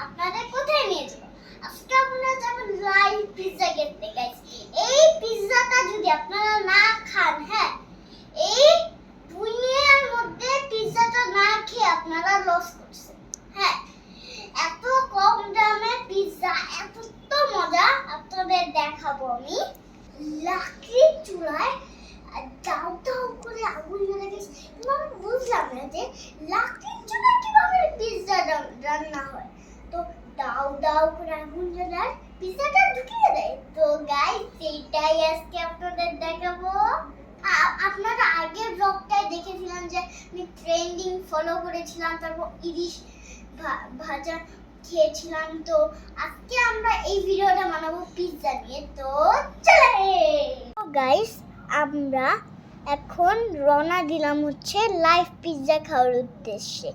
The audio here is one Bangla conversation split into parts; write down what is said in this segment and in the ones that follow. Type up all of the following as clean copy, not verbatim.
আপনাদের কোথায় নিয়ে যাব? আজকে আমরা যাব লাইভ পিৎজা খেতে গাইস। এই পিৎজাটা যদি আপনারা না খান, হ্যাঁ, এই দুনিয়ার মধ্যে পিৎজাটা না খেয়ে আপনারা লস করছেন। হ্যাঁ, এত কম দামে পিৎজা, এত তো মজা আপনাদের দেখাবো আমি। লাকড়ির চুলায় দাও দাও করে আগুন জ্বলে গেছে। আমি বুঝলাম না যে লাকড়ির চুলায় কিভাবে পিৎজা রান্না হয়। তো দাও দাও করে আগুন জ্বলায় পিৎজাটা ঢুকিয়ে দেয়। তো গাইস, সেইটাই আজকে আপনাদের দেখাবো। আপনারা আগের ব্লগটায় দেখেছিলাম যে আমি ট্রেন্ডিং ফলো করেছিলাম, তারপর ইলিশ ভাজা খেয়েছিলাম। তো আজকে আমরা এই ভিডিওটা বানাবো পিৎজা নিয়ে। তো চলে গাইস, আমরা এখন রওনা দিলাম হচ্ছে লাইভ পিৎজা খাওয়ার উদ্দেশ্যে।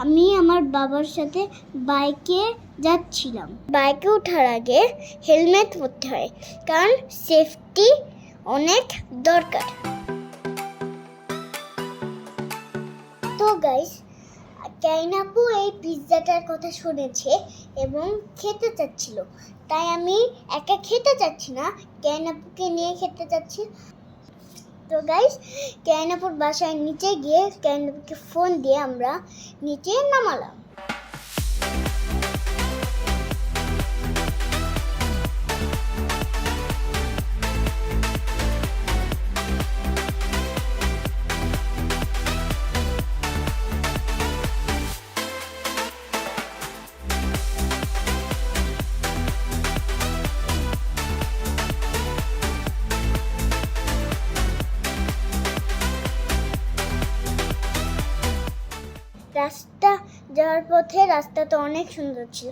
আমি আমার বাবার সাথে বাইকে যাচ্ছিলাম। বাইকে ওঠার আগে হেলমেট পরতে হয়, কারণ সেফটি অনেক দরকার। তো গাইস, কাইনাপু এই পিৎজাটার কথা শুনেছে এবং খেতে চাচ্ছিল, তাই আমি একা খেতে চাচ্ছি না, কাইনাপুকে নিয়ে খেতে চাচ্ছি। তো গাইস, কাইনাপুর বাসায় নিচে গিয়ে কাইনাপুকে ফোন দিয়ে আমরা নিচে নামালাম। রাস্তা যাওয়ার পথে রাস্তাটা অনেক সুন্দর ছিল।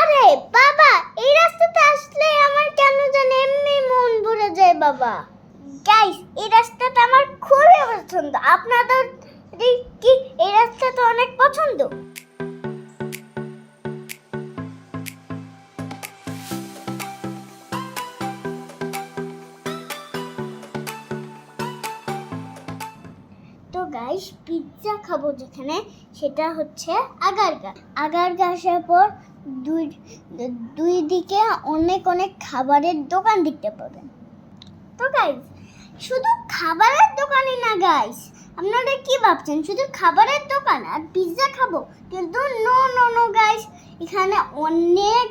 আরে বাবা, এই রাস্তাতে আসলে আমার কেন জানি এমনি মন ভরে যায় বাবা। গাইস, এই রাস্তাটা আমার খুবই পছন্দ। আপনাদের কি এই রাস্তাটা অনেক পছন্দ? তো গাইস, পিৎজা খাবো যেখানে, সেটা হচ্ছে আগারগা। আগারগা আসার পর দুই দিকে অনেক অনেক খাবারের দোকান দেখতে পাবেন। তো গাইস, শুধু খাবারের দোকানই না গাইস, আপনারা কি ভাবছেন শুধু খাবারের দোকান আর পিৎজা খাবো? কিন্তু নো নো নো গাইস, এখানে অনেক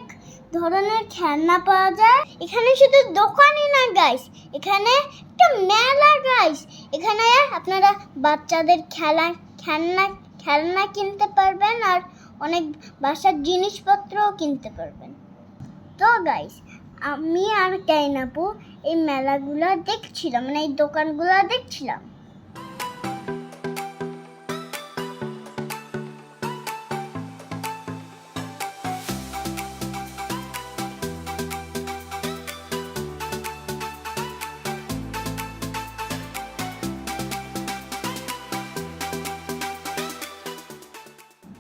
ধরনের খেলনা পাওয়া যায়। এখানে শুধু দোকানই না গাইস, এখানে একটা মেলা গাইস। এখানে আপনারা বাচ্চাদের খেলনা কিনতে পারবেন আর অনেক বাসার জিনিসপত্রও কিনতে পারবেন। তো গাইস, আমি আর কাইনাপু এই মেলাগুলো দেখছিলাম, মানে এই দোকানগুলো দেখছিলাম।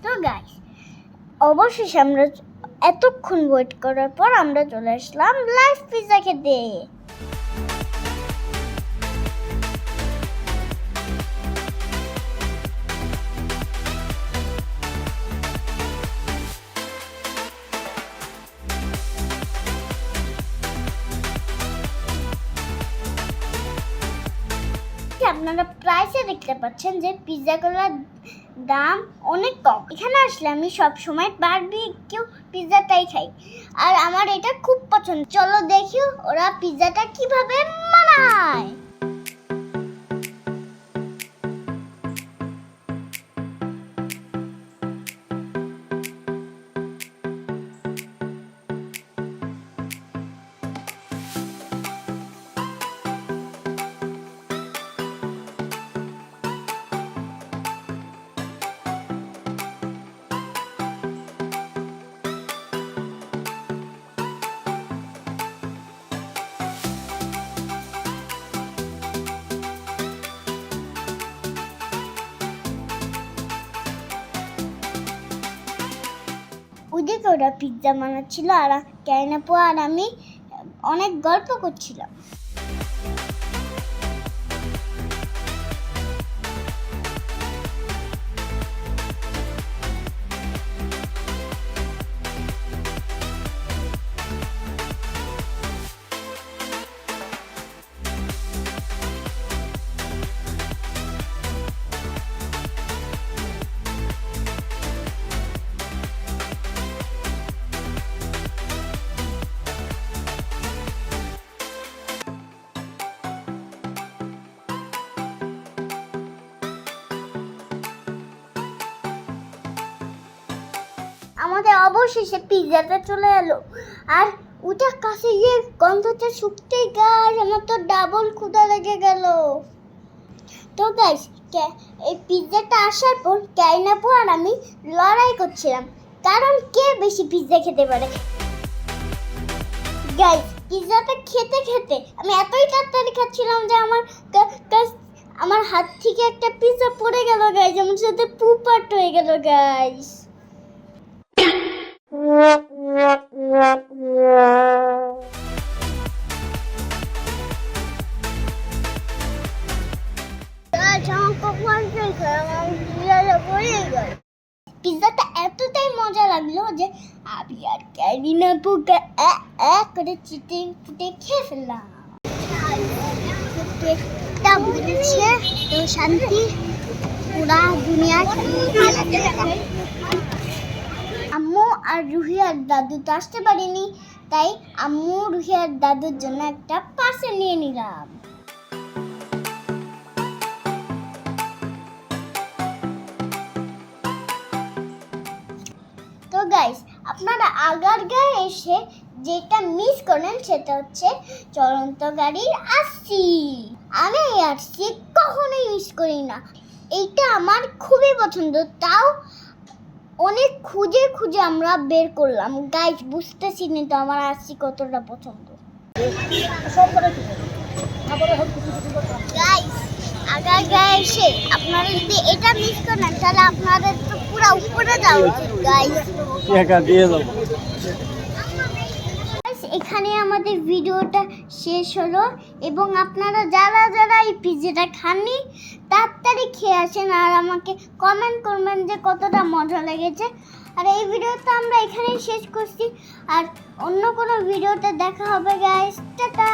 তো গাইস, অবশেষে আমরা এতক্ষণ ওয়েট করার পর আমরা চলে আসলাম লাইভ পিৎজা খেতে। আপনারা প্রাইসে দেখতে পাচ্ছেন যে পিৎজাগুলোর দাম অনেক কম। এখানে আসলে আমি সব সময় বারবিকিউ পিৎজাটাই খাই, আর আমার এটা খুব পছন্দ। চলো দেখি ওরা পিৎজাটা কিভাবে বানায়। থেকে ওরা পিৎজা বানাচ্ছিল আর ক্যারিনাপু আর আমি অনেক গল্প করছিলাম। আমাদের অবশেষে পিৎজাটা চলে এলো আর ওটার কাছে গিয়ে গন্ধটা শুকতেই গাইস আমার তো ডাবল ক্ষুধা লেগে গেল। তো গাইস এই পিৎজাটা আসার পর ক্যারিনাপু আর আমি লড়াই করছিলাম কারণ কে বেশি পিৎজা খেতে পারে। গাইস পিৎজাটা খেতে খেতে আমি এতই তাড়াতাড়ি খাচ্ছিলাম যে আমার হাত থেকে একটা পিৎজা পড়ে গেল গাইস, আমার সাথে পুপাট হয়ে গেল গাইস। পিৎজাটা এতটাই মজা লাগলো যে আমি আর ক্যারিনাপুকে করে চিটে ফুটে খেয়ে ফেললাম। পেটটা ভরেছে তো শান্তি পুরা দুনিয়া। আম্মু আর রুহি আর দাদু তো আসতে পারেনি, তাই আম্মু রুহি আর দাদুর জন্য একটা পার্সেল নিয়ে নিলাম। তো গাইস আপনারা আগারগাঁয়ে এসে যেটা মিস করেন সেটা হচ্ছে চলন্ত গাড়ির আরসি। আমি এই আরসি কখনোই মিস করি না, এইটা আমার খুবই পছন্দ। তাও অনেক খুঁজে খুঁজে আমরা বের করলাম গাইস, বুঝতেছি না তো আমার আরসি কতটা পছন্দ। গাইস আগারগাঁয়ে এসে আপনারা যদি এটা মিস করেন তাহলে আপনাদের তো পুরো উপরে যাওয়া উচিত গাইস। এখানে আমাদের ভিডিওটা শেষ হলো এবং আপনারা যারা যারা এই পিৎজাটা খাননি তাড়াতাড়ি খেয়ে আসেন আর আমাকে কমেন্ট করবেন যে কতটা মজা লেগেছে। আর এই ভিডিওটা আমরা এখানেই শেষ করছি, আর অন্য কোনো ভিডিওতে দেখা হবে গাইস। টাটা।